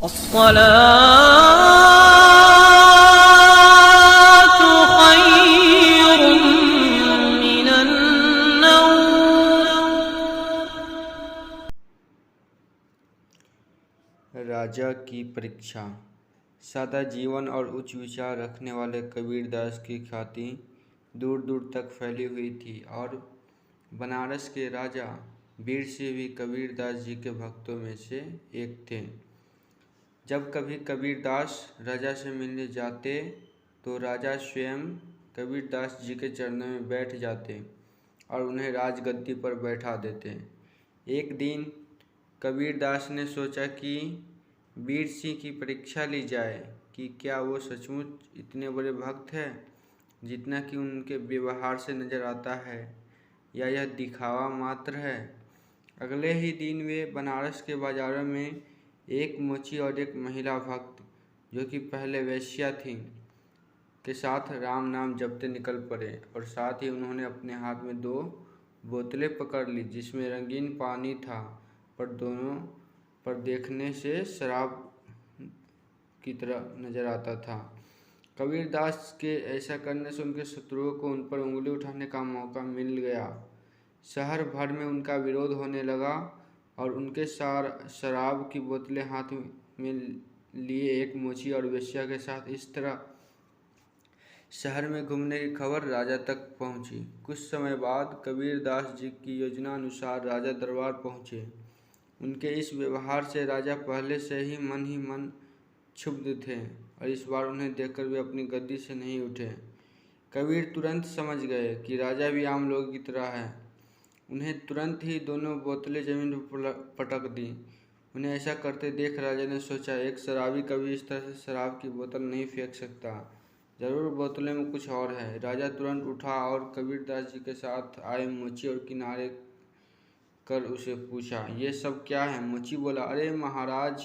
अस्सलातु खैरुम मिनन नौम। राजा की परीक्षा। सादा जीवन और उच्च विचार रखने वाले कबीरदास की ख्याति दूर दूर तक फैली हुई थी और बनारस के राजा वीर सिंह भी कबीरदास जी के भक्तों में से एक थे। जब कभी कबीरदास राजा से मिलने जाते तो राजा स्वयं कबीरदास जी के चरणों में बैठ जाते और उन्हें राजगद्दी पर बैठा देते। एक दिन कबीरदास ने सोचा कि वीर सिंह की परीक्षा ली जाए कि क्या वो सचमुच इतने बड़े भक्त हैं जितना कि उनके व्यवहार से नजर आता है, या यह दिखावा मात्र है। अगले ही दिन वे बनारस के बाजारों में एक मोची और एक महिला भक्त, जो कि पहले वेश्या थी, के साथ राम नाम जपते निकल पड़े और साथ ही उन्होंने अपने हाथ में 2 बोतलें पकड़ ली जिसमें रंगीन पानी था, पर दोनों पर देखने से शराब की तरह नजर आता था। कबीरदास के ऐसा करने से उनके शत्रुओं को उन पर उंगली उठाने का मौका मिल गया। शहर भर में उनका विरोध होने लगा और उनके शराब की बोतलें हाथ में लिए एक मोची और वेश्या के साथ इस तरह शहर में घूमने की खबर राजा तक पहुंची। कुछ समय बाद कबीरदास जी की योजना अनुसार राजा दरबार पहुंचे। उनके इस व्यवहार से राजा पहले से ही मन क्षुब्ध थे और इस बार उन्हें देखकर वे अपनी गद्दी से नहीं उठे। कबीर तुरंत समझ गए कि राजा भी आम लोगों की तरह है। उन्हें तुरंत ही दोनों बोतलें जमीन पर पटक दी। उन्हें ऐसा करते देख राजा ने सोचा, एक शराबी कभी इस तरह से शराब की बोतल नहीं फेंक सकता, जरूर बोतलें में कुछ और है। राजा तुरंत उठा और कबीरदास जी के साथ आए मोची और किनारे कर उसे पूछा, ये सब क्या है? मोची बोला, अरे महाराज,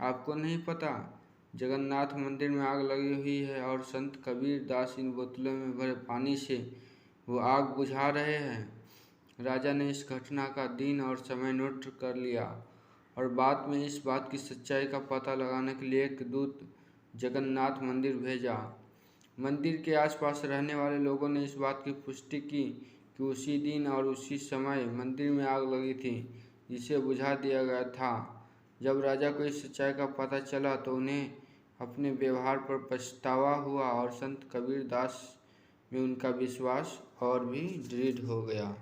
आपको नहीं पता, जगन्नाथ मंदिर में आग लगी हुई है और संत कबीर दास इन बोतलों में भरे पानी से वो आग बुझा रहे हैं। राजा ने इस घटना का दिन और समय नोट कर लिया और बाद में इस बात की सच्चाई का पता लगाने के लिए एक दूत जगन्नाथ मंदिर भेजा। मंदिर के आसपास रहने वाले लोगों ने इस बात की पुष्टि की कि उसी दिन और उसी समय मंदिर में आग लगी थी जिसे बुझा दिया गया था। जब राजा को इस सच्चाई का पता चला तो उन्हें अपने व्यवहार पर पछतावा हुआ और संत कबीर दास में उनका विश्वास और भी दृढ़ हो गया।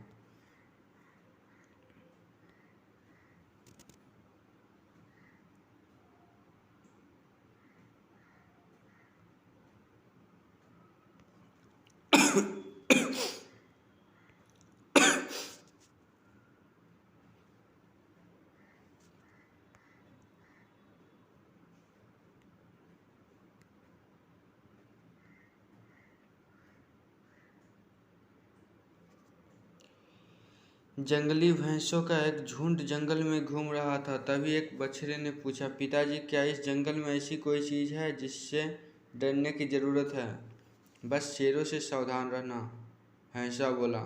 जंगली भैंसों का एक झुंड जंगल में घूम रहा था। तभी एक बछड़े ने पूछा, पिताजी, क्या इस जंगल में ऐसी कोई चीज़ है जिससे डरने की ज़रूरत है? बस शेरों से सावधान रहना, भैंसा बोला।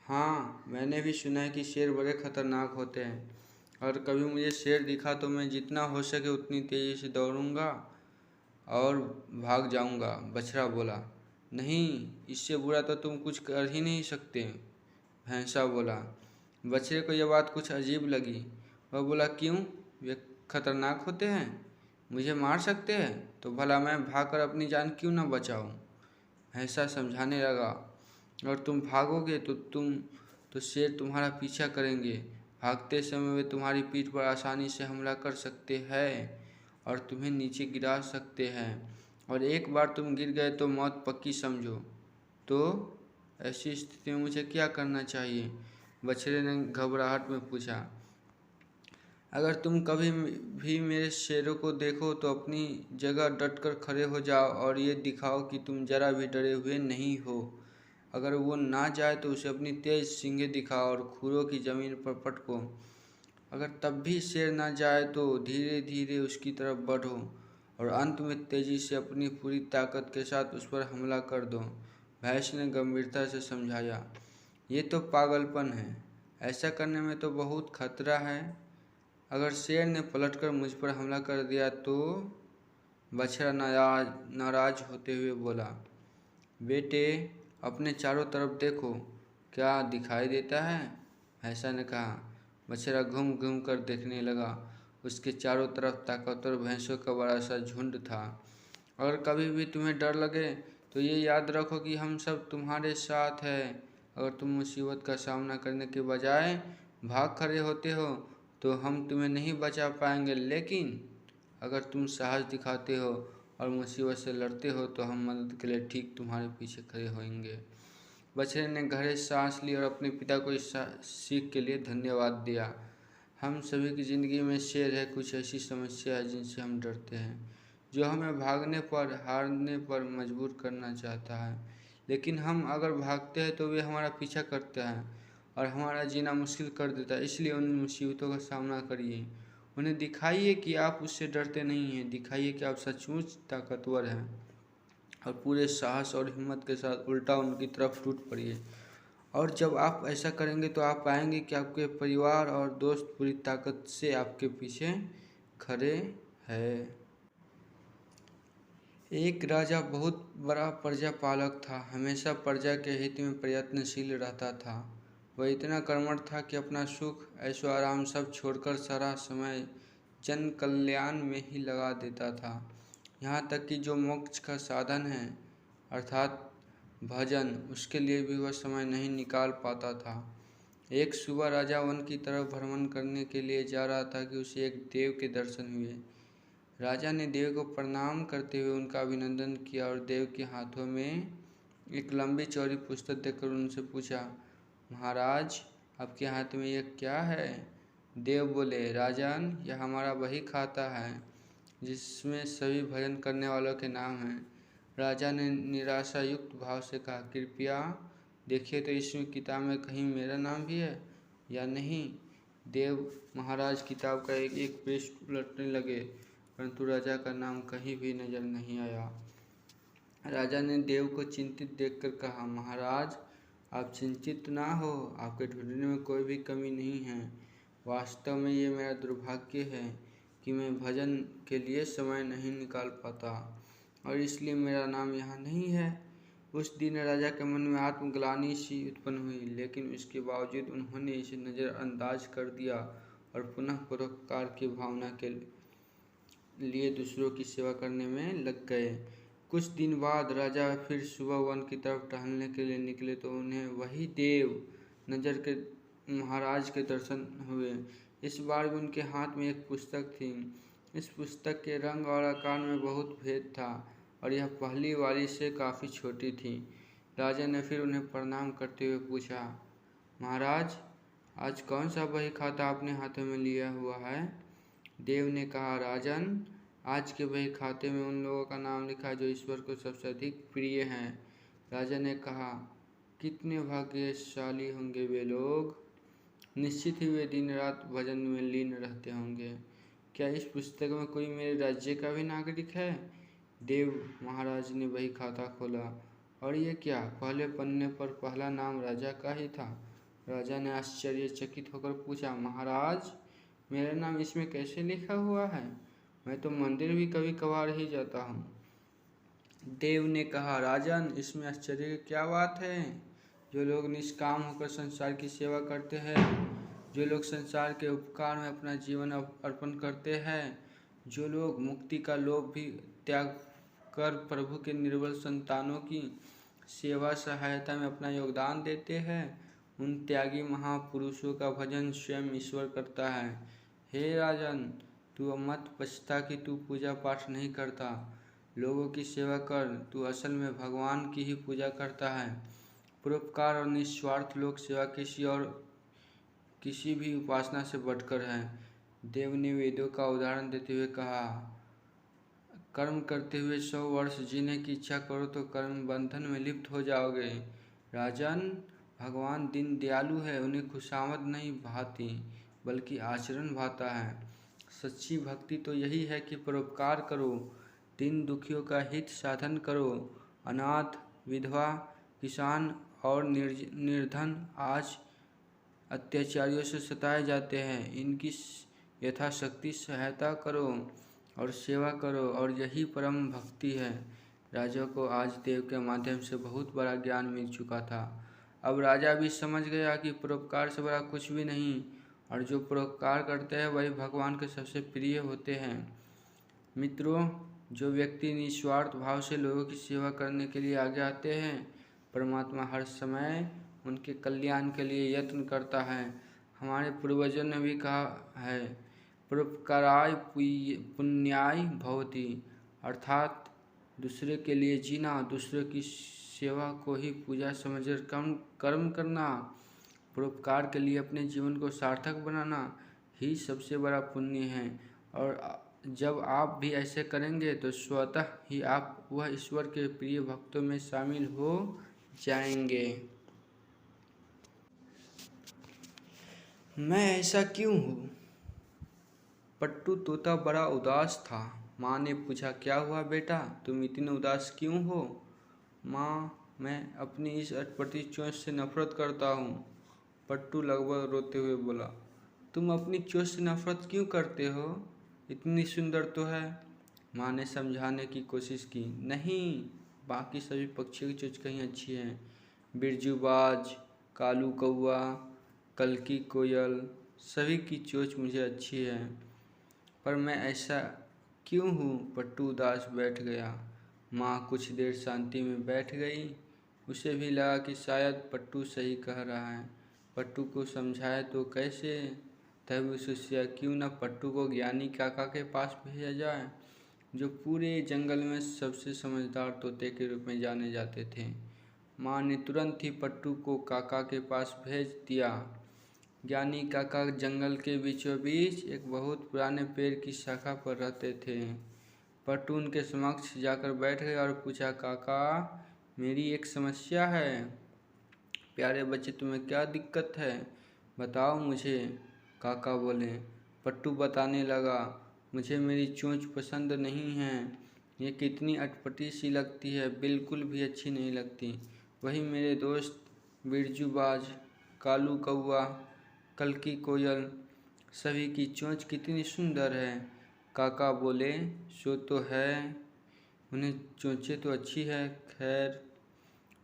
हाँ, मैंने भी सुना है कि शेर बड़े खतरनाक होते हैं और कभी मुझे शेर दिखा तो मैं जितना हो सके उतनी तेज़ी से दौड़ूंगा और भाग जाऊंगा, बछड़ा बोला। नहीं, इससे बुरा तो तुम कुछ कर ही नहीं सकते, भैंसा बोला। बछड़े को यह बात कुछ अजीब लगी। वह बोला, क्यों? वे खतरनाक होते हैं, मुझे मार सकते हैं, तो भला मैं भागकर अपनी जान क्यों न बचाऊं? भैंसा समझाने लगा, और तुम भागोगे तो शेर तुम्हारा पीछा करेंगे। भागते समय वे तुम्हारी पीठ पर आसानी से हमला कर सकते हैं और तुम्हें नीचे गिरा सकते हैं, और एक बार तुम गिर गए तो मौत पक्की समझो। तो ऐसी स्थिति में मुझे क्या करना चाहिए? बछड़े ने घबराहट में पूछा। अगर तुम कभी भी मेरे शेरों को देखो तो अपनी जगह डटकर खड़े हो जाओ और ये दिखाओ कि तुम जरा भी डरे हुए नहीं हो। अगर वो ना जाए तो उसे अपनी तेज सींगें दिखाओ और खुरों की जमीन पर पटको। अगर तब भी शेर ना जाए तो धीरे धीरे उसकी तरफ बढ़ो और अंत में तेजी से अपनी पूरी ताकत के साथ उस पर हमला कर दो। भैंस ने गंभीरता से समझाया, ये तो पागलपन है, ऐसा करने में तो बहुत खतरा है। अगर शेर ने पलटकर मुझ पर हमला कर दिया तो? बछड़ा नाराज होते हुए बोला। बेटे, अपने चारों तरफ देखो, क्या दिखाई देता है? भैंसा ने कहा। बछड़ा घूम घूम कर देखने लगा। उसके चारों तरफ ताकतवर भैंसों का बड़ा सा झुंड था। अगर कभी भी तुम्हें डर लगे तो ये याद रखो कि हम सब तुम्हारे साथ हैं। अगर तुम मुसीबत का सामना करने के बजाय भाग खड़े होते हो तो हम तुम्हें नहीं बचा पाएंगे, लेकिन अगर तुम साहस दिखाते हो और मुसीबत से लड़ते हो तो हम मदद के लिए ठीक तुम्हारे पीछे खड़े होंगे। बछड़े ने गहरी सांस ली और अपने पिता को इस सीख के लिए धन्यवाद दिया। हम सभी की ज़िंदगी में शेर है, कुछ ऐसी समस्या है जिनसे हम डरते हैं, जो हमें भागने पर, हारने पर मजबूर करना चाहता है। लेकिन हम अगर भागते हैं तो वे हमारा पीछा करते हैं और हमारा जीना मुश्किल कर देता है। इसलिए उन मुसीबतों का सामना करिए, उन्हें दिखाइए कि आप उससे डरते नहीं हैं, दिखाइए कि आप सचमुच ताकतवर हैं और पूरे साहस और हिम्मत के साथ उल्टा उनकी तरफ टूट पड़िए। और जब आप ऐसा करेंगे तो आप पाएंगे कि आपके परिवार और दोस्त पूरी ताकत से आपके पीछे खड़े हैं। एक राजा बहुत बड़ा प्रजा पालक था, हमेशा प्रजा के हित में प्रयत्नशील रहता था। वह इतना कर्मठ था कि अपना सुख, ऐशो आराम सब छोड़कर सारा समय जन कल्याण में ही लगा देता था। यहाँ तक कि जो मोक्ष का साधन है, अर्थात भजन, उसके लिए भी वह समय नहीं निकाल पाता था। एक सुबह राजा वन की तरफ भ्रमण करने के लिए जा रहा था कि उसे एक देव के दर्शन हुए। राजा ने देव को प्रणाम करते हुए उनका अभिनंदन किया और देव के हाथों में एक लंबी चौड़ी पुस्तक देखकर उनसे पूछा, महाराज, आपके हाथ में यह क्या है? देव बोले, राजन, यह हमारा वही खाता है जिसमें सभी भजन करने वालों के नाम हैं। राजा ने निराशा युक्त भाव से कहा, कृपया देखिए तो इसमें किताब में कहीं मेरा नाम भी है या नहीं। देव महाराज किताब का एक एक पृष्ठ उलटने लगे, परंतु राजा का नाम कहीं भी नजर नहीं आया। राजा ने देव को चिंतित देखकर कहा, महाराज, आप चिंतित ना हो, आपके ढूंढने में कोई भी कमी नहीं है। वास्तव में ये मेरा दुर्भाग्य है कि मैं भजन के लिए समय नहीं निकाल पाता और इसलिए मेरा नाम यहाँ नहीं है। उस दिन राजा के मन में आत्मग्लानि सी उत्पन्न हुई, लेकिन उसके बावजूद उन्होंने इसे नज़रअंदाज कर दिया और पुनः परोपकार की भावना के लिए दूसरों की सेवा करने में लग गए। कुछ दिन बाद राजा फिर सुबह वन की तरफ टहलने के लिए निकले तो उन्हें वही देव नजर के महाराज के दर्शन हुए। इस बार भी उनके हाथ में एक पुस्तक थी। इस पुस्तक के रंग और आकार में बहुत भेद था और यह पहली वाली से काफ़ी छोटी थी। राजा ने फिर उन्हें प्रणाम करते हुए पूछा, महाराज, आज कौन सा बही खाता आपने हाथों में लिया हुआ है? देव ने कहा, राजन, आज के बही खाते में उन लोगों का नाम लिखा है जो ईश्वर को सबसे अधिक प्रिय हैं। राजा ने कहा, कितने भाग्यशाली होंगे वे लोग, निश्चित ही वे दिन रात भजन में लीन रहते होंगे। क्या इस पुस्तक में कोई मेरे राज्य का भी नागरिक है? देव महाराज ने वही खाता खोला और ये क्या, पहले पन्ने पर पहला नाम राजा का ही था। राजा ने आश्चर्यचकित होकर पूछा, महाराज, मेरा नाम इसमें कैसे लिखा हुआ है? मैं तो मंदिर भी कभी कभार ही जाता हूँ। देव ने कहा, राजन, इसमें आश्चर्य की क्या बात है? जो लोग निष्काम होकर संसार की सेवा करते हैं, जो लोग संसार के उपकार में अपना जीवन अर्पण करते हैं, जो लोग मुक्ति का लोभ भी त्याग कर प्रभु के निर्बल संतानों की सेवा सहायता में अपना योगदान देते हैं, उन त्यागी महापुरुषों का भजन स्वयं ईश्वर करता है। हे राजन, तू मत पछता कि तू पूजा पाठ नहीं करता, लोगों की सेवा कर, तू असल में भगवान की ही पूजा करता है। परोपकार और निस्वार्थ लोक सेवा किसी भी उपासना से बढ़कर है। देव ने वेदों का उदाहरण देते हुए कहा, कर्म करते हुए 100 वर्ष जीने की इच्छा करो तो कर्म बंधन में लिप्त हो जाओगे। राजन, भगवान दीन दयालु है, उन्हें खुशामद नहीं भाती बल्कि आचरण भाता है। सच्ची भक्ति तो यही है कि परोपकार करो, दीन दुखियों का हित साधन करो। अनाथ, विधवा, किसान और निर्धन आज अत्याचारियों से सताए जाते हैं। यथाशक्ति सहायता करो और सेवा करो, और यही परम भक्ति है। राजा को आज देव के माध्यम से बहुत बड़ा ज्ञान मिल चुका था। अब राजा भी समझ गया कि परोपकार से बड़ा कुछ भी नहीं, और जो परोपकार करते हैं वही भगवान के सबसे प्रिय होते हैं। मित्रों, जो व्यक्ति निस्वार्थ भाव से लोगों की सेवा करने के लिए आगे आते हैं, परमात्मा हर समय उनके कल्याण के लिए यत्न करता है। हमारे पूर्वजों ने भी कहा है, परोपकाराय पुण्याय भवति, अर्थात दूसरे के लिए जीना, दूसरे की सेवा को ही पूजा समझकर कर्म करना, परोपकार के लिए अपने जीवन को सार्थक बनाना ही सबसे बड़ा पुण्य है। और जब आप भी ऐसे करेंगे तो स्वतः ही आप वह ईश्वर के प्रिय भक्तों में शामिल हो जाएंगे। मैं ऐसा क्यों हूँ? पट्टू तोता बड़ा उदास था। माँ ने पूछा, क्या हुआ बेटा, तुम इतने उदास क्यों हो? माँ, मैं अपनी इस अटपटी चोंच से नफरत करता हूँ। पट्टू लगभग रोते हुए बोला, तुम अपनी चोंच से नफरत क्यों करते हो? इतनी सुंदर तो है। माँ ने समझाने की कोशिश की, नहीं, बाकी सभी पक्षियों की चोंच कहीं अच्छी है। बिरजूबाज, कालू कौआ, कलकी कोयल, सभी की चोंच मुझे अच्छी है, पर मैं ऐसा क्यों हूँ? पट्टू उदास बैठ गया। माँ कुछ देर शांति में बैठ गई। उसे भी लगा कि शायद पट्टू सही कह रहा है। पट्टू को समझाए तो कैसे? तब उसे सोचा, क्यों न पट्टू को ज्ञानी काका के पास भेजा जाए, जो पूरे जंगल में सबसे समझदार तोते के रूप में जाने जाते थे। माँ ने तुरंत ही पट्टू को काका के पास भेज दिया। ज्ञानी काका जंगल के बीचों बीच एक बहुत पुराने पेड़ की शाखा पर रहते थे। पट्टू उनके समक्ष जाकर बैठ गया और पूछा, काका, मेरी एक समस्या है। प्यारे बच्चे, तुम्हें क्या दिक्कत है, बताओ मुझे, काका बोले। पट्टू बताने लगा, मुझे मेरी चोंच पसंद नहीं है, ये कितनी अटपटी सी लगती है, बिल्कुल भी अच्छी नहीं लगती। वही मेरे दोस्त बिरजूबाज, कालू कौआ, कलकी कोयल, सभी की चोंच कितनी सुंदर है। काका बोले, सो तो है, उन्हें चोंचें तो अच्छी है। खैर,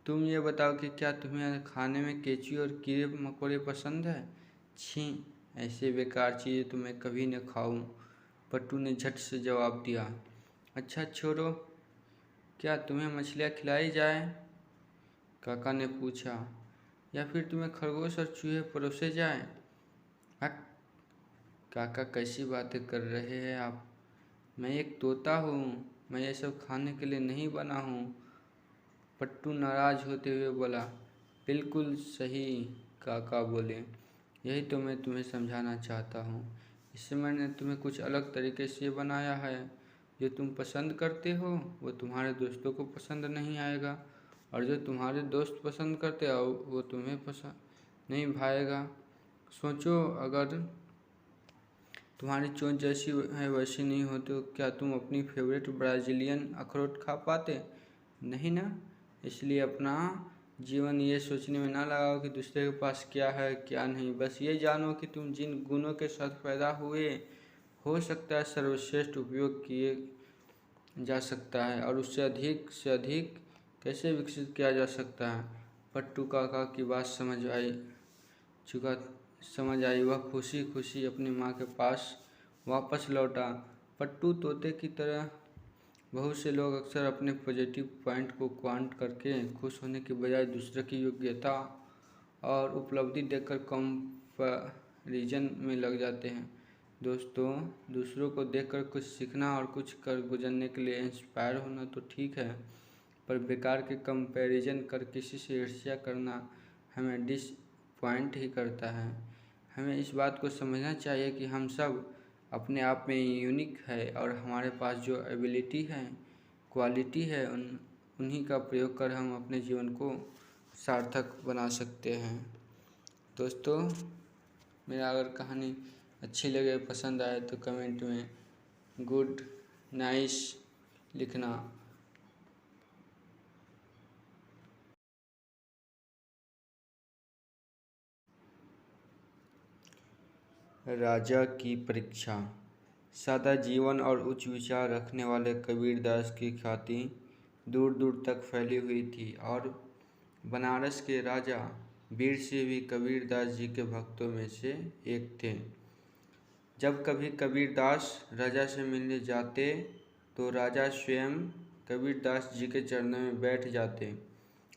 तुम ये बताओ कि क्या तुम्हें खाने में केंचुए और कीड़े मकोड़े पसंद है? छी, ऐसे बेकार चीज़ें तो मैं कभी न खाऊं। पट्टू ने झट से जवाब दिया। अच्छा छोड़ो, क्या तुम्हें मछलियाँ खिलाई जाए? काका ने पूछा। या फिर तुम्हें खरगोश और चूहे परोसे जाए? हट, काका, कैसी बातें कर रहे हैं आप? मैं एक तोता हूँ, मैं ये सब खाने के लिए नहीं बना हूँ। पट्टू नाराज होते हुए बोला। बिल्कुल सही, काका बोले, यही तो मैं तुम्हें समझाना चाहता हूँ। इससे मैंने तुम्हें कुछ अलग तरीके से बनाया है। जो तुम पसंद करते हो वो तुम्हारे दोस्तों को पसंद नहीं आएगा, और जो तुम्हारे दोस्त पसंद करते हो वो तुम्हें पसंद नहीं भाएगा। सोचो, अगर तुम्हारी चोंच जैसी है वैसी नहीं हो तो क्या तुम अपनी फेवरेट ब्राज़ीलियन अखरोट खा पाते? नहीं ना। इसलिए अपना जीवन ये सोचने में ना लगाओ कि दूसरे के पास क्या है क्या नहीं। बस ये जानो कि तुम जिन गुणों के साथ पैदा हुए, हो सकता है सर्वश्रेष्ठ उपयोग किए जा सकता है, और उससे अधिक से अधिक कैसे विकसित किया जा सकता है। पट्टू काका की बात समझ आई। वह खुशी खुशी अपनी माँ के पास वापस लौटा। पट्टू तोते की तरह बहुत से लोग अक्सर अपने पॉजिटिव पॉइंट को क्वांट करके खुश होने के बजाय दूसरे की योग्यता और उपलब्धि देखकर कंपैरिजन में लग जाते हैं। दोस्तों, दूसरों को देखकर कुछ सीखना और कुछ कर गुजरने के लिए इंस्पायर होना तो ठीक है, पर बेकार के कंपैरिजन कर किसी से ईर्ष्या करना हमें डिसपॉइंट ही करता है। हमें इस बात को समझना चाहिए कि हम सब अपने आप में यूनिक है, और हमारे पास जो एबिलिटी है, क्वालिटी है, उन्हीं का प्रयोग कर हम अपने जीवन को सार्थक बना सकते हैं। दोस्तों, मेरा अगर कहानी अच्छी लगे, पसंद आए तो कमेंट में गुड नाइस लिखना। राजा की परीक्षा। सादा जीवन और उच्च विचार रखने वाले कबीरदास की ख्याति दूर दूर तक फैली हुई थी और बनारस के राजा वीर सिंह भी कबीरदास जी के भक्तों में से एक थे। जब कभी कबीरदास राजा से मिलने जाते तो राजा स्वयं कबीरदास जी के चरणों में बैठ जाते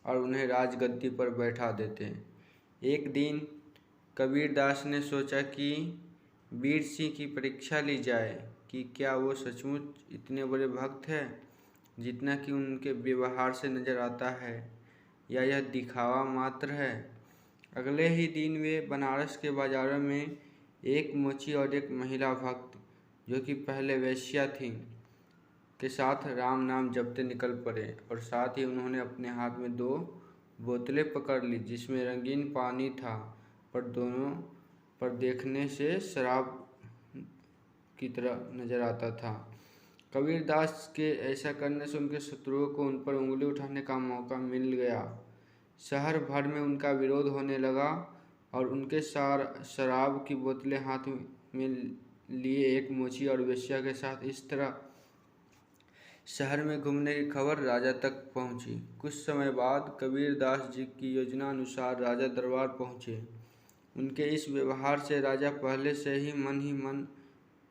और उन्हें राजगद्दी पर बैठा देते। एक दिन कबीरदास ने सोचा कि वीर सिंह की परीक्षा ली जाए कि क्या वो सचमुच इतने बड़े भक्त हैं जितना कि उनके व्यवहार से नजर आता है, या यह दिखावा मात्र है। अगले ही दिन वे बनारस के बाजारों में एक मोची और एक महिला भक्त, जो कि पहले वेश्या थी, के साथ राम नाम जपते निकल पड़े और साथ ही उन्होंने अपने हाथ में 2 बोतलें पकड़ ली जिसमें रंगीन पानी था, पर दोनों पर देखने से शराब की तरह नजर आता था। कबीरदास के ऐसा करने से उनके शत्रुओं को उन पर उंगली उठाने का मौका मिल गया। शहर भर में उनका विरोध होने लगा और उनके शराब की बोतलें हाथ में लिए एक मोची और वेश्या के साथ इस तरह शहर में घूमने की खबर राजा तक पहुंची। कुछ समय बाद कबीरदास जी की योजना अनुसार राजा दरबार पहुंचे। उनके इस व्यवहार से राजा पहले से ही मन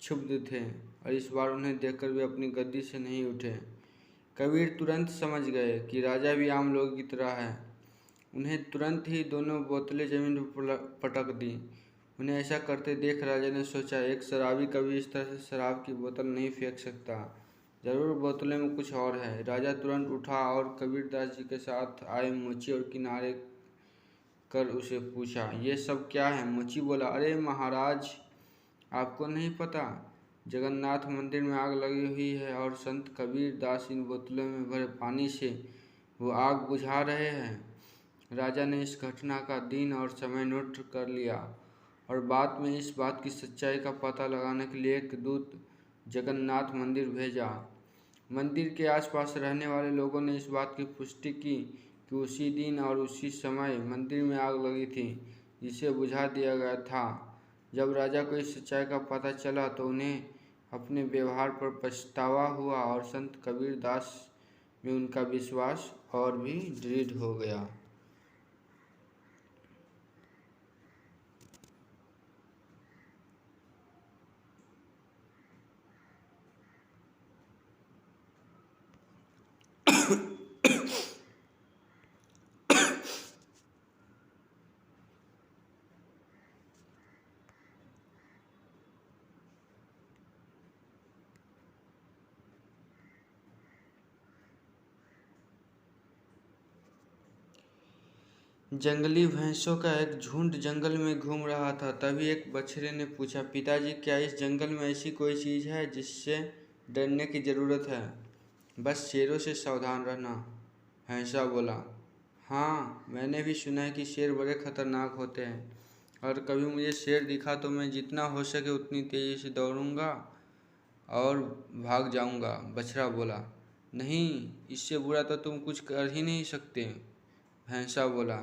क्षुब्ध थे और इस बार उन्हें देखकर वे अपनी गद्दी से नहीं उठे। कबीर तुरंत समझ गए कि राजा भी आम लोगों की तरह है। उन्हें तुरंत ही दोनों बोतलें जमीन पर पटक दी। उन्हें ऐसा करते देख राजा ने सोचा, एक शराबी कभी इस तरह से शराब की बोतल नहीं फेंक सकता, जरूर बोतलों में कुछ और है। राजा तुरंत उठा और कबीरदास जी के साथ आए मोची और किनारे कर उसे पूछा, ये सब क्या है? मोची बोला, अरे महाराज, आपको नहीं पता, जगन्नाथ मंदिर में आग लगी हुई है और संत कबीरदास इन बोतलों में भरे पानी से वो आग बुझा रहे हैं। राजा ने इस घटना का दिन और समय नोट कर लिया और बाद में इस बात की सच्चाई का पता लगाने के लिए एक दूत जगन्नाथ मंदिर भेजा। मंदिर के आसपास रहने वाले लोगों ने इस बात की पुष्टि की कि उसी दिन और उसी समय मंदिर में आग लगी थी जिसे बुझा दिया गया था। जब राजा को इस सच्चाई का पता चला तो उन्हें अपने व्यवहार पर पछतावा हुआ और संत कबीरदास में उनका विश्वास और भी दृढ़ हो गया। जंगली भैंसों का एक झुंड जंगल में घूम रहा था। तभी एक बछड़े ने पूछा, पिताजी, क्या इस जंगल में ऐसी कोई चीज़ है जिससे डरने की ज़रूरत है? बस शेरों से सावधान रहना, भैंसा बोला। हाँ, मैंने भी सुना है कि शेर बड़े खतरनाक होते हैं और कभी मुझे शेर दिखा तो मैं जितना हो सके उतनी तेज़ी से दौड़ूंगा और भाग जाऊंगा, बछड़ा बोला। नहीं, इससे बुरा तो तुम कुछ कर ही नहीं सकते, भैंसा बोला।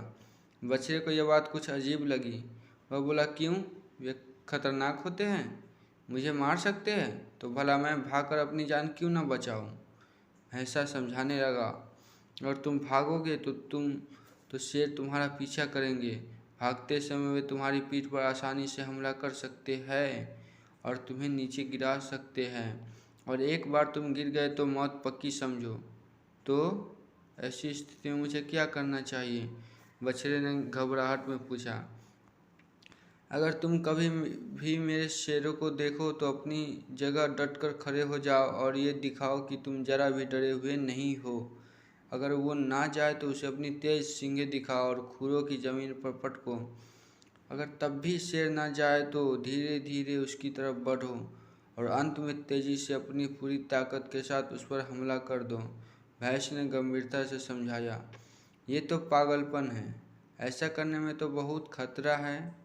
बछड़े को यह बात कुछ अजीब लगी। वह बोला, क्यों? वे खतरनाक होते हैं, मुझे मार सकते हैं, तो भला मैं भागकर अपनी जान क्यों न बचाऊं? भैंसा समझाने लगा, और तुम भागोगे तो शेर तुम्हारा पीछा करेंगे। भागते समय वे तुम्हारी पीठ पर आसानी से हमला कर सकते हैं और तुम्हें नीचे गिरा सकते हैं, और एक बार तुम गिर गए तो मौत पक्की समझो। तो ऐसी स्थिति में मुझे क्या करना चाहिए? बछड़े ने घबराहट में पूछा। अगर तुम कभी भी मेरे शेरों को देखो तो अपनी जगह डटकर खड़े हो जाओ और ये दिखाओ कि तुम जरा भी डरे हुए नहीं हो। अगर वो ना जाए तो उसे अपनी तेज सींगें दिखाओ और खुरों की जमीन पर पटको। अगर तब भी शेर ना जाए तो धीरे धीरे उसकी तरफ बढ़ो और अंत में तेजी से अपनी पूरी ताकत के साथ उस पर हमला कर दो। भैंस ने गंभीरता से समझाया, ये तो पागलपन है, ऐसा करने में तो बहुत खतरा है।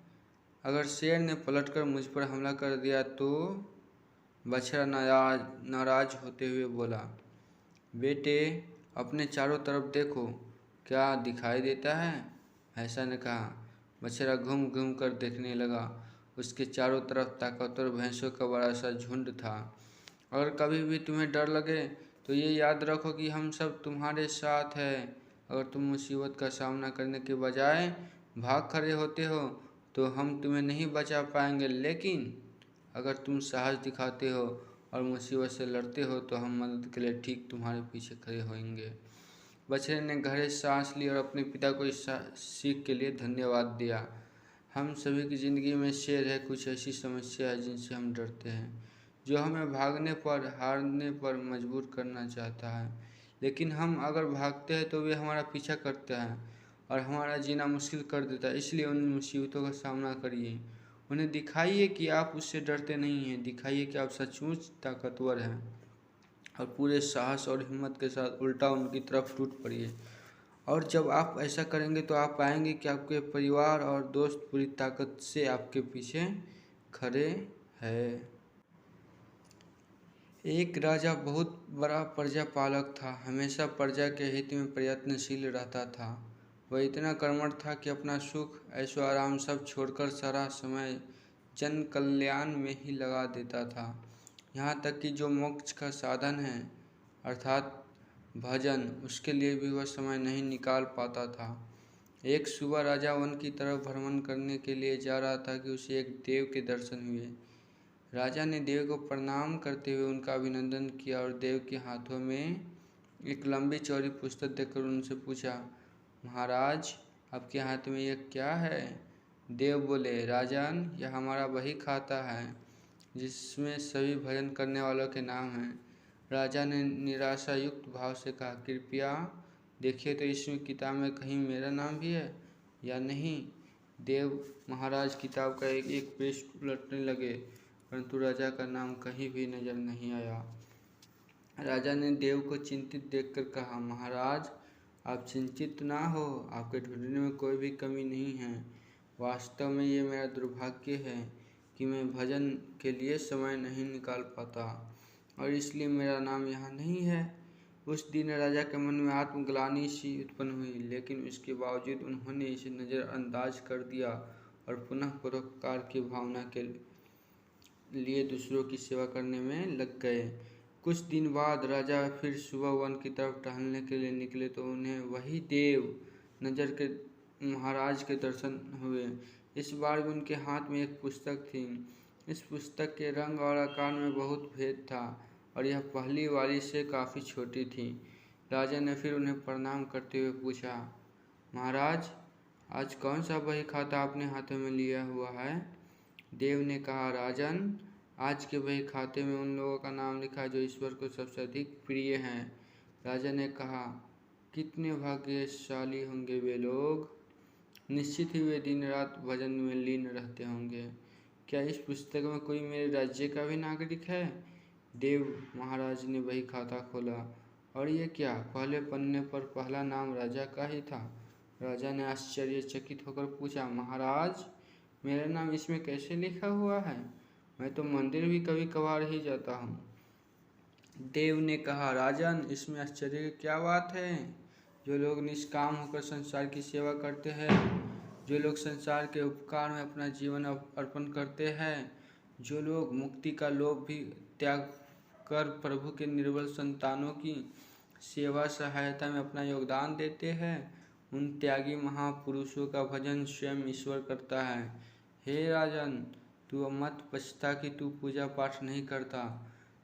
अगर शेर ने पलटकर मुझ पर हमला कर दिया तो? बछड़ा नाराज होते हुए बोला। बेटे, अपने चारों तरफ देखो, क्या दिखाई देता है? भैंसा ने कहा। बछड़ा घूम घूम कर देखने लगा उसके चारों तरफ ताकतवर भैंसों का बड़ा सा झुंड था। अगर कभी भी तुम्हें डर लगे तो ये याद रखो कि हम सब तुम्हारे साथ हैं। अगर तुम मुसीबत का सामना करने के बजाय भाग खड़े होते हो तो हम तुम्हें नहीं बचा पाएंगे, लेकिन अगर तुम साहस दिखाते हो और मुसीबत से लड़ते हो तो हम मदद के लिए ठीक तुम्हारे पीछे खड़े होंगे। बछड़े ने गहरी सांस ली और अपने पिता को इस सीख के लिए धन्यवाद दिया। हम सभी की ज़िंदगी में शेर है, कुछ ऐसी समस्या है जिनसे हम डरते हैं, जो हमें भागने पर, हारने पर मजबूर करना चाहता है। लेकिन हम अगर भागते हैं तो वे हमारा पीछा करते हैं और हमारा जीना मुश्किल कर देता है। इसलिए उन मुसीबतों का सामना करिए, उन्हें दिखाइए कि आप उससे डरते नहीं हैं, दिखाइए कि आप सचमुच ताकतवर हैं और पूरे साहस और हिम्मत के साथ उल्टा उनकी तरफ टूट पड़िए। और जब आप ऐसा करेंगे तो आप पाएंगे कि आपके परिवार और दोस्त पूरी ताकत से आपके पीछे खड़े हैं। एक राजा बहुत बड़ा प्रजा पालक था, हमेशा प्रजा के हित में प्रयत्नशील रहता था। वह इतना कर्मठ था कि अपना सुख, ऐशो आराम सब छोड़कर सारा समय जन कल्याण में ही लगा देता था। यहाँ तक कि जो मोक्ष का साधन है अर्थात भजन, उसके लिए भी वह समय नहीं निकाल पाता था। एक सुबह राजा वन की तरफ भ्रमण करने के लिए जा रहा था कि उसे एक देव के दर्शन हुए। राजा ने देव को प्रणाम करते हुए उनका अभिनंदन किया और देव के हाथों में एक लंबी चौड़ी पुस्तक देखकर उनसे पूछा, महाराज आपके हाथ में यह क्या है? देव बोले, राजन यह हमारा वही खाता है जिसमें सभी भजन करने वालों के नाम हैं। राजा ने निराशा युक्त भाव से कहा, कृपया देखिए तो इसमें किताब में कहीं मेरा नाम भी है या नहीं। देव महाराज किताब का एक एक पृष्ठ उलटने लगे, परंतु राजा का नाम कहीं भी नजर नहीं आया। राजा ने देव को चिंतित देखकर कहा, महाराज आप चिंतित ना हो, आपके ढूंढने में कोई भी कमी नहीं है। वास्तव में ये मेरा दुर्भाग्य है कि मैं भजन के लिए समय नहीं निकाल पाता और इसलिए मेरा नाम यहाँ नहीं है। उस दिन राजा के मन में आत्मग्लानि सी उत्पन्न हुई, लेकिन उसके बावजूद उन्होंने इसे नज़रअंदाज कर दिया और पुनः परोपकार की भावना के लिए दूसरों की सेवा करने में लग गए। कुछ दिन बाद राजा फिर सुबह वन की तरफ टहलने के लिए निकले तो उन्हें वही देव नजर के महाराज के दर्शन हुए। इस बार भी उनके हाथ में एक पुस्तक थी। इस पुस्तक के रंग और आकार में बहुत भेद था और यह पहली वाली से काफ़ी छोटी थी। राजा ने फिर उन्हें प्रणाम करते हुए पूछा, महाराज आज कौन सा बही खाता आपने हाथों में लिया हुआ है? देव ने कहा, राजन आज के बही खाते में उन लोगों का नाम लिखा है जो ईश्वर को सबसे अधिक प्रिय हैं। राजा ने कहा, कितने भाग्यशाली होंगे वे लोग, निश्चित ही वे दिन रात भजन में लीन रहते होंगे। क्या इस पुस्तक में कोई मेरे राज्य का भी नागरिक है? देव महाराज ने वही खाता खोला और ये क्या, पहले पन्ने पर पहला नाम राजा का ही था। राजा ने आश्चर्यचकित होकर पूछा, महाराज मेरा नाम इसमें कैसे लिखा हुआ है? मैं तो मंदिर भी कभी कभार ही जाता हूँ। देव ने कहा, राजन इसमें आश्चर्य की क्या बात है? जो लोग निष्काम होकर संसार की सेवा करते हैं, जो लोग संसार के उपकार में अपना जीवन अर्पण करते हैं, जो लोग मुक्ति का लोभ भी त्याग कर प्रभु के निर्बल संतानों की सेवा सहायता में अपना योगदान देते हैं, उन त्यागी महापुरुषों का भजन स्वयं ईश्वर करता है। हे राजन तू मत पछता कि तू पूजा पाठ नहीं करता,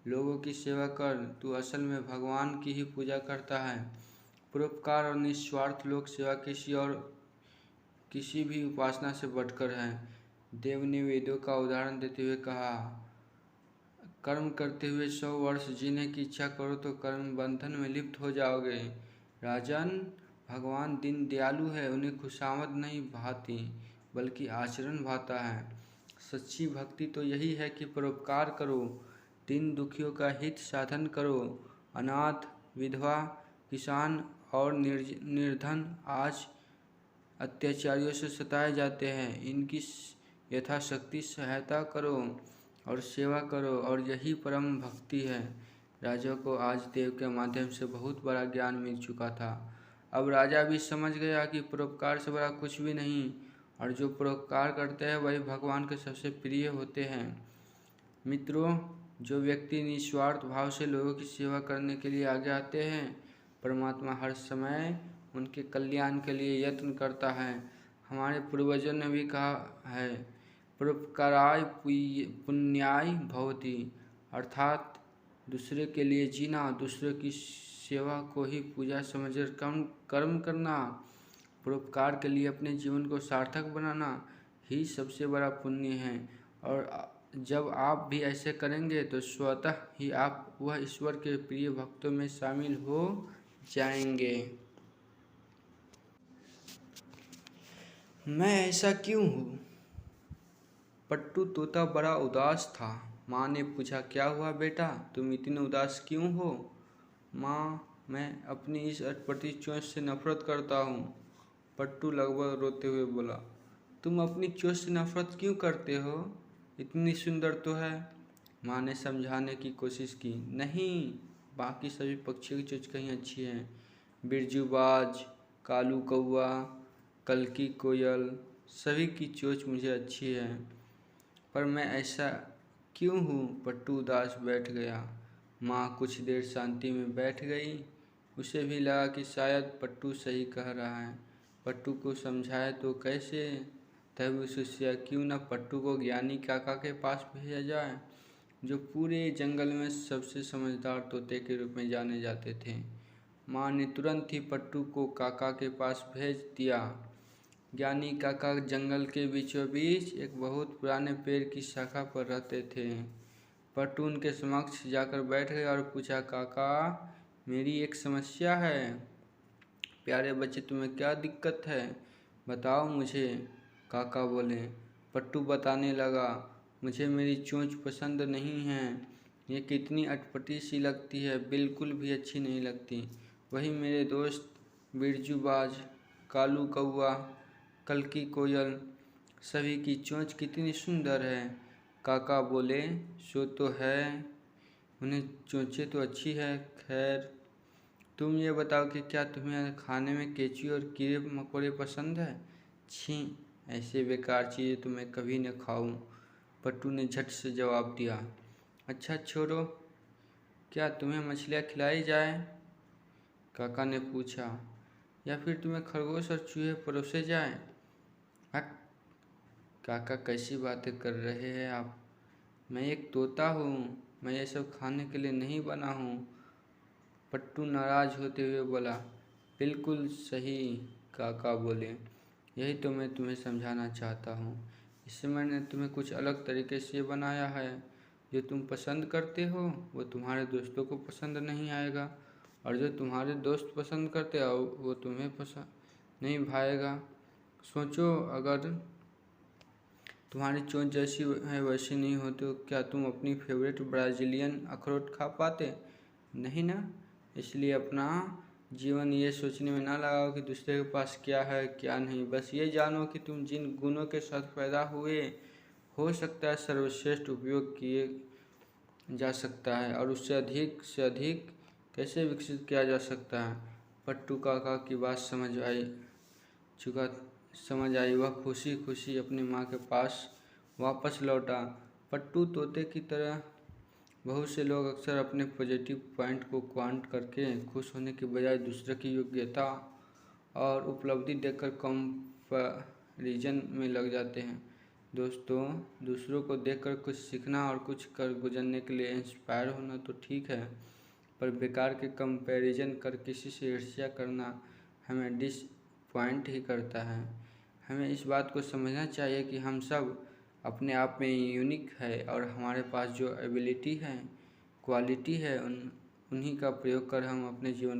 लोगों की सेवा कर, तू असल में भगवान की ही पूजा करता है। परोपकार और निस्वार्थ लोक सेवा किसी भी उपासना से बढ़कर है। देव ने वेदों का उदाहरण देते हुए कहा, कर्म करते हुए 100 वर्ष जीने की इच्छा करो तो कर्म बंधन में लिप्त हो जाओगे। राजन भगवान दीन दयालु है, उन्हें खुशामद नहीं भाती बल्कि आचरण भाता है। सच्ची भक्ति तो यही है कि परोपकार करो, दीन दुखियों का हित साधन करो। अनाथ, विधवा, किसान और निर्धन आज अत्याचारियों से सताए जाते हैं, इनकी यथाशक्ति सहायता करो और सेवा करो, और यही परम भक्ति है। राजा को आज देव के माध्यम से बहुत बड़ा ज्ञान मिल चुका था। अब राजा भी समझ गया कि परोपकार से बड़ा कुछ भी नहीं और जो परोपकार करते हैं वही भगवान के सबसे प्रिय होते हैं। मित्रों, जो व्यक्ति निस्वार्थ भाव से लोगों की सेवा करने के लिए आगे आते हैं, परमात्मा हर समय उनके कल्याण के लिए यत्न करता है। हमारे पूर्वजों ने भी कहा है, परोपकाराय पुण्याय भवति, अर्थात दूसरे के लिए जीना, दूसरे की सेवा को ही पूजा समझकर कर्म करना, परोपकार के लिए अपने जीवन को सार्थक बनाना ही सबसे बड़ा पुण्य है। और जब आप भी ऐसे करेंगे तो स्वतः ही आप वह ईश्वर के प्रिय भक्तों में शामिल हो जाएंगे। मैं ऐसा क्यों हूँ? पट्टू तोता बड़ा उदास था। माँ ने पूछा, क्या हुआ बेटा, तुम इतने उदास क्यों हो? माँ, मैं अपनी इस अटपटी चोंच से नफरत करता हूँ। पट्टू लगभग रोते हुए बोला, तुम अपनी चोंच से नफरत क्यों करते हो? इतनी सुंदर तो है। माँ ने समझाने की कोशिश की, नहीं, बाकी सभी पक्षियों की चोंच कहीं अच्छी है। बिरजूबाज, कालू कौआ, कल्की कोयल, सभी की चोंच मुझे अच्छी है, पर मैं ऐसा क्यों हूँ? पट्टू उदास बैठ गया। माँ कुछ देर शांति में बैठ गई। उसे भी लगा कि शायद पट्टू सही कह रहा है। पट्टू को समझाए तो कैसे? तभी उसे सोचा, क्यों न पट्टू को ज्ञानी काका के पास भेजा जाए, जो पूरे जंगल में सबसे समझदार तोते के रूप में जाने जाते थे। माँ ने तुरंत ही पट्टू को काका के पास भेज दिया। ज्ञानी काका जंगल के बीचों बीच एक बहुत पुराने पेड़ की शाखा पर रहते थे। पट्टू उनके समक्ष जाकर बैठ गया और पूछा, काका, मेरी एक समस्या है। प्यारे बच्चे, तुम्हें क्या दिक्कत है, बताओ मुझे, काका बोले। पट्टू बताने लगा, मुझे मेरी चोंच पसंद नहीं है, ये कितनी अटपटी सी लगती है, बिल्कुल भी अच्छी नहीं लगती। वही मेरे दोस्त बिरजूबाज, कालू कौआ, कल्की कोयल, सभी की चोंच कितनी सुंदर है। काका बोले, सो तो है, उन्हें चोंचें तो अच्छी है। खैर, तुम ये बताओ कि क्या तुम्हें खाने में केंचुए और कीड़े मकोड़े पसंद है? छी, ऐसे बेकार चीज़ें तो मैं कभी न खाऊं। पट्टू ने झट से जवाब दिया। अच्छा छोड़ो, क्या तुम्हें मछलियाँ खिलाई जाए? काका ने पूछा। या फिर तुम्हें खरगोश और चूहे परोसे जाए? हट, काका, कैसी बातें कर रहे हैं आप? मैं एक तोता हूँ, मैं ये सब खाने के लिए नहीं बना हूँ। पट्टू नाराज होते हुए बोला। बिल्कुल सही, काका बोले, यही तो मैं तुम्हें समझाना चाहता हूँ। इससे मैंने तुम्हें कुछ अलग तरीके से बनाया है। जो तुम पसंद करते हो वो तुम्हारे दोस्तों को पसंद नहीं आएगा, और जो तुम्हारे दोस्त पसंद करते हो वो तुम्हें पसंद नहीं भाएगा। सोचो, अगर तुम्हारी चोंच जैसी है वैसी नहीं हो तो क्या तुम अपनी फेवरेट ब्राज़ीलियन अखरोट खा पाते? नहीं ना। इसलिए अपना जीवन ये सोचने में ना लगाओ कि दूसरे के पास क्या है क्या नहीं। बस ये जानो कि तुम जिन गुणों के साथ पैदा हुए, हो सकता है सर्वश्रेष्ठ उपयोग किए जा सकता है, और उससे अधिक से अधिक कैसे विकसित किया जा सकता है। पट्टू काका की बात समझ आई। वह खुशी खुशी अपनी माँ के पास वापस लौटा। पट्टू तोते की तरह बहुत से लोग अक्सर अपने पॉजिटिव पॉइंट को क्वांट करके खुश होने के बजाय दूसरे की योग्यता और उपलब्धि देखकर कंपैरिजन में लग जाते हैं। दोस्तों, दूसरों को देखकर कुछ सीखना और कुछ कर गुजरने के लिए इंस्पायर होना तो ठीक है, पर बेकार के कंपैरिजन कर किसी से ईर्ष्या करना हमें डिसपॉइंट ही करता है। हमें इस बात को समझना चाहिए कि हम सब अपने आप में यूनिक है, और हमारे पास जो एबिलिटी है, क्वालिटी है, उन्हीं का प्रयोग कर हम अपने जीवन